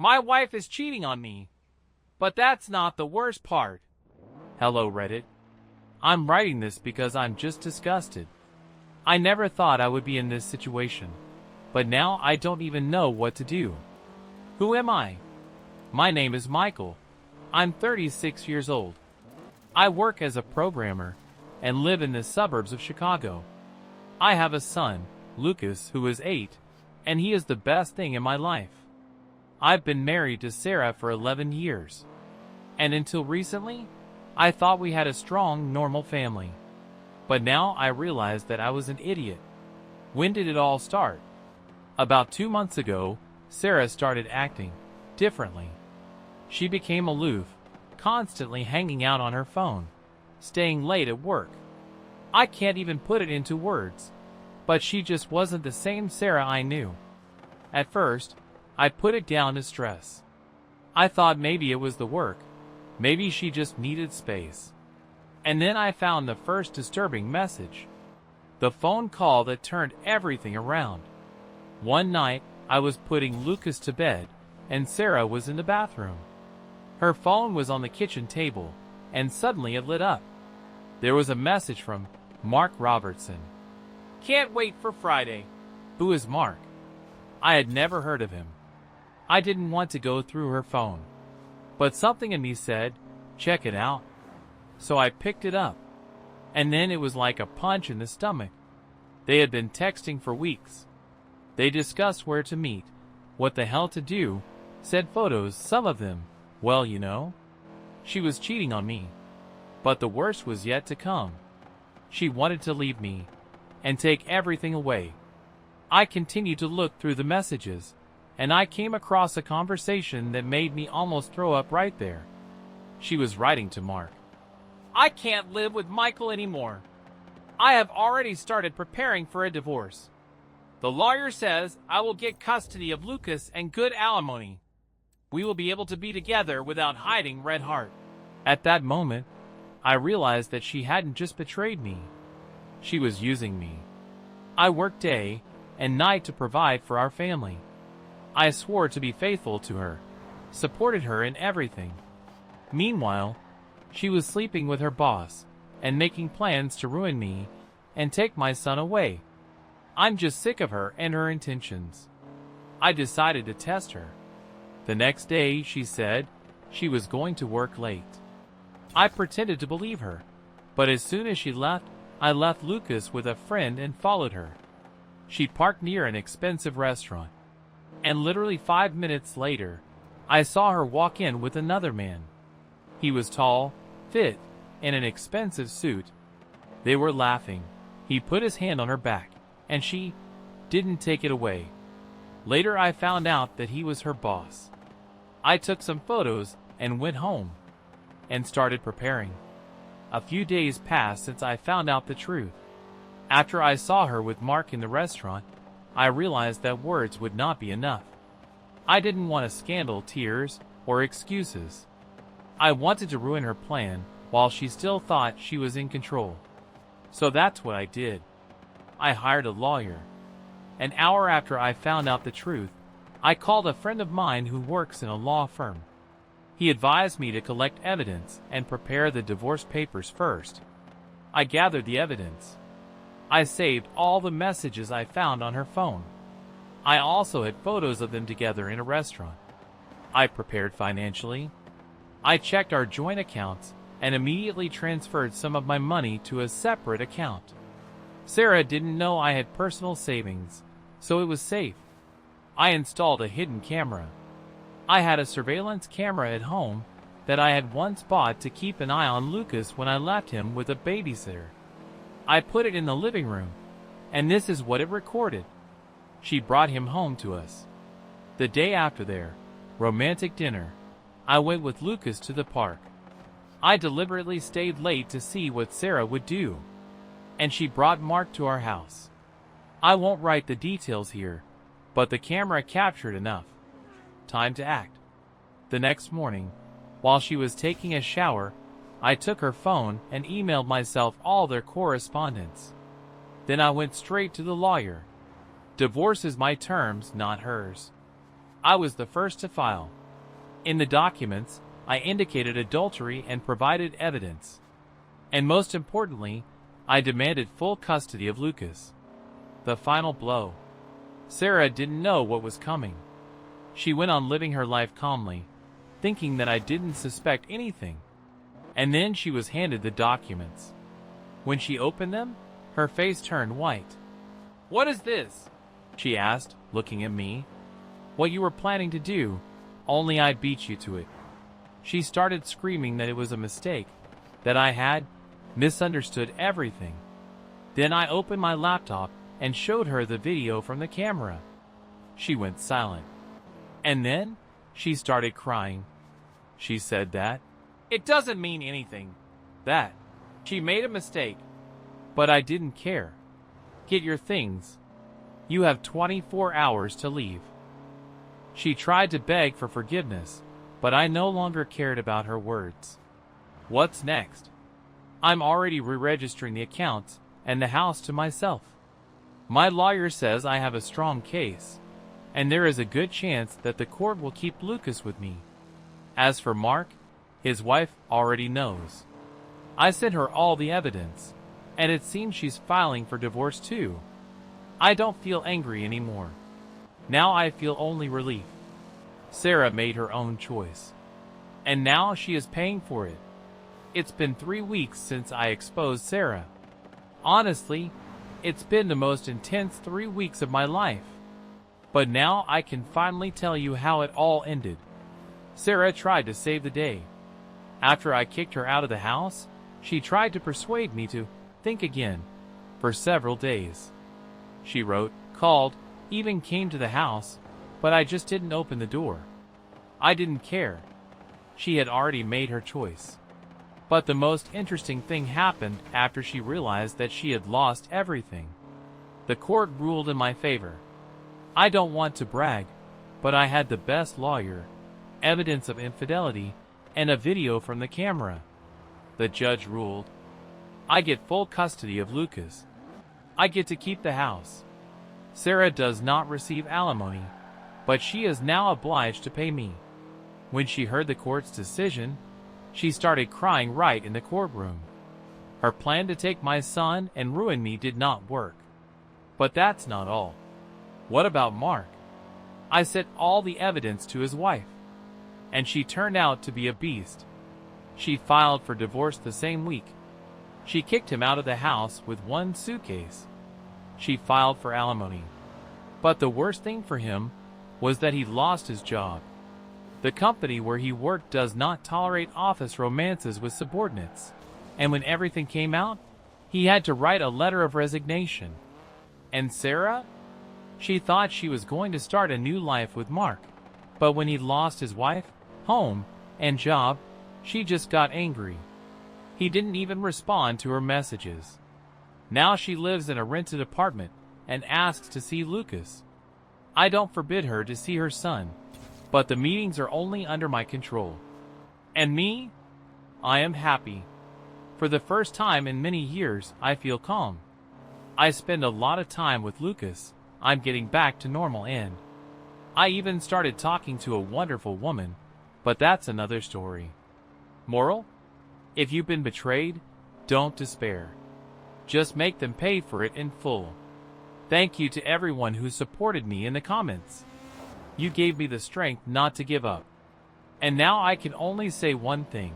My wife is cheating on me. But that's not the worst part. Hello, Reddit. I'm writing this because I'm just disgusted. I never thought I would be in this situation, but now I don't even know what to do. Who am I? My name is Michael. I'm 36 years old. I work as a programmer and live in the suburbs of Chicago. I have a son, Lucas, who is 8, and he is the best thing in my life. I've been married to Sarah for 11 years. And until recently, I thought we had a strong, normal family. But now I realize that I was an idiot. When did it all start? About 2 months ago, Sarah started acting differently. She became aloof, constantly hanging out on her phone, staying late at work. I can't even put it into words, but she just wasn't the same Sarah I knew. At first, I put it down to stress. I thought maybe it was the work. Maybe she just needed space. And then I found the first disturbing message. The phone call that turned everything around. One night, I was putting Lucas to bed, and Sarah was in the bathroom. Her phone was on the kitchen table, and suddenly it lit up. There was a message from Mark Robertson. Can't wait for Friday. Who is Mark? I had never heard of him. I didn't want to go through her phone. But something in me said, check it out. So I picked it up. And then it was like a punch in the stomach. They had been texting for weeks. They discussed where to meet, what the hell to do, sent photos, some of them. Well, you know. She was cheating on me. But the worst was yet to come. She wanted to leave me and take everything away. I continued to look through the messages, and I came across a conversation that made me almost throw up right there. She was writing to Mark. I can't live with Michael anymore. I have already started preparing for a divorce. The lawyer says I will get custody of Lucas and good alimony. We will be able to be together without hiding Red Heart. At that moment, I realized that she hadn't just betrayed me. She was using me. I worked day and night to provide for our family. I swore to be faithful to her, supported her in everything. Meanwhile, she was sleeping with her boss and making plans to ruin me and take my son away. I'm just sick of her and her intentions. I decided to test her. The next day, she said she was going to work late. I pretended to believe her, but as soon as she left, I left Lucas with a friend and followed her. She parked near an expensive restaurant, and literally 5 minutes later, I saw her walk in with another man. He was tall, fit, in an expensive suit. They were laughing. He put his hand on her back, and she didn't take it away. Later I found out that he was her boss. I took some photos and went home and started preparing. A few days passed since I found out the truth. After I saw her with Mark in the restaurant, I realized that words would not be enough. I didn't want a scandal, tears, or excuses. I wanted to ruin her plan while she still thought she was in control. So that's what I did. I hired a lawyer. An hour after I found out the truth, I called a friend of mine who works in a law firm. He advised me to collect evidence and prepare the divorce papers first. I gathered the evidence. I saved all the messages I found on her phone. I also had photos of them together in a restaurant. I prepared financially. I checked our joint accounts and immediately transferred some of my money to a separate account. Sarah didn't know I had personal savings, so it was safe. I installed a hidden camera. I had a surveillance camera at home that I had once bought to keep an eye on Lucas when I left him with a babysitter. I put it in the living room, and this is what it recorded. She brought him home to us. The day after their romantic dinner, I went with Lucas to the park. I deliberately stayed late to see what Sarah would do, and she brought Mark to our house. I won't write the details here, but the camera captured enough. Time to act. The next morning, while she was taking a shower, I took her phone and emailed myself all their correspondence. Then I went straight to the lawyer. Divorce is my terms, not hers. I was the first to file. In the documents, I indicated adultery and provided evidence. And most importantly, I demanded full custody of Lucas. The final blow. Sarah didn't know what was coming. She went on living her life calmly, thinking that I didn't suspect anything. And then she was handed the documents. When she opened them, her face turned white. "What is this?" she asked, looking at me. "What you were planning to do, only I beat you to it." She started screaming that it was a mistake, that I had misunderstood everything. Then I opened my laptop and showed her the video from the camera. She went silent. And then she started crying. She said that it doesn't mean anything. That she made a mistake. But I didn't care. Get your things. You have 24 hours to leave. She tried to beg for forgiveness, but I no longer cared about her words. What's next? I'm already re-registering the accounts and the house to myself. My lawyer says I have a strong case, and there is a good chance that the court will keep Lucas with me. As for Mark, his wife already knows. I sent her all the evidence, and it seems she's filing for divorce too. I don't feel angry anymore. Now I feel only relief. Sarah made her own choice, and now she is paying for it. It's been 3 weeks since I exposed Sarah. Honestly, it's been the most intense 3 weeks of my life. But now I can finally tell you how it all ended. Sarah tried to save the day. After I kicked her out of the house, she tried to persuade me to think again for several days. She wrote, called, even came to the house, but I just didn't open the door. I didn't care. She had already made her choice. But the most interesting thing happened after she realized that she had lost everything. The court ruled in my favor. I don't want to brag, but I had the best lawyer, evidence of infidelity, and a video from the camera. The judge ruled, I get full custody of Lucas. I get to keep the house. Sarah does not receive alimony, but she is now obliged to pay me. When she heard the court's decision, she started crying right in the courtroom. Her plan to take my son and ruin me did not work. But that's not all. What about Mark? I sent all the evidence to his wife, and she turned out to be a beast. She filed for divorce the same week. She kicked him out of the house with one suitcase. She filed for alimony. But the worst thing for him was that he lost his job. The company where he worked does not tolerate office romances with subordinates, and when everything came out, he had to write a letter of resignation. And Sarah? She thought she was going to start a new life with Mark, but when he lost his wife, home, and job, she just got angry. He didn't even respond to her messages. Now she lives in a rented apartment and asks to see Lucas. I don't forbid her to see her son, but the meetings are only under my control. And me? I am happy. For the first time in many years, I feel calm. I spend a lot of time with Lucas. I'm getting back to normal, and I even started talking to a wonderful woman, but that's another story. Moral? If you've been betrayed, don't despair. Just make them pay for it in full. Thank you to everyone who supported me in the comments. You gave me the strength not to give up. And now I can only say one thing.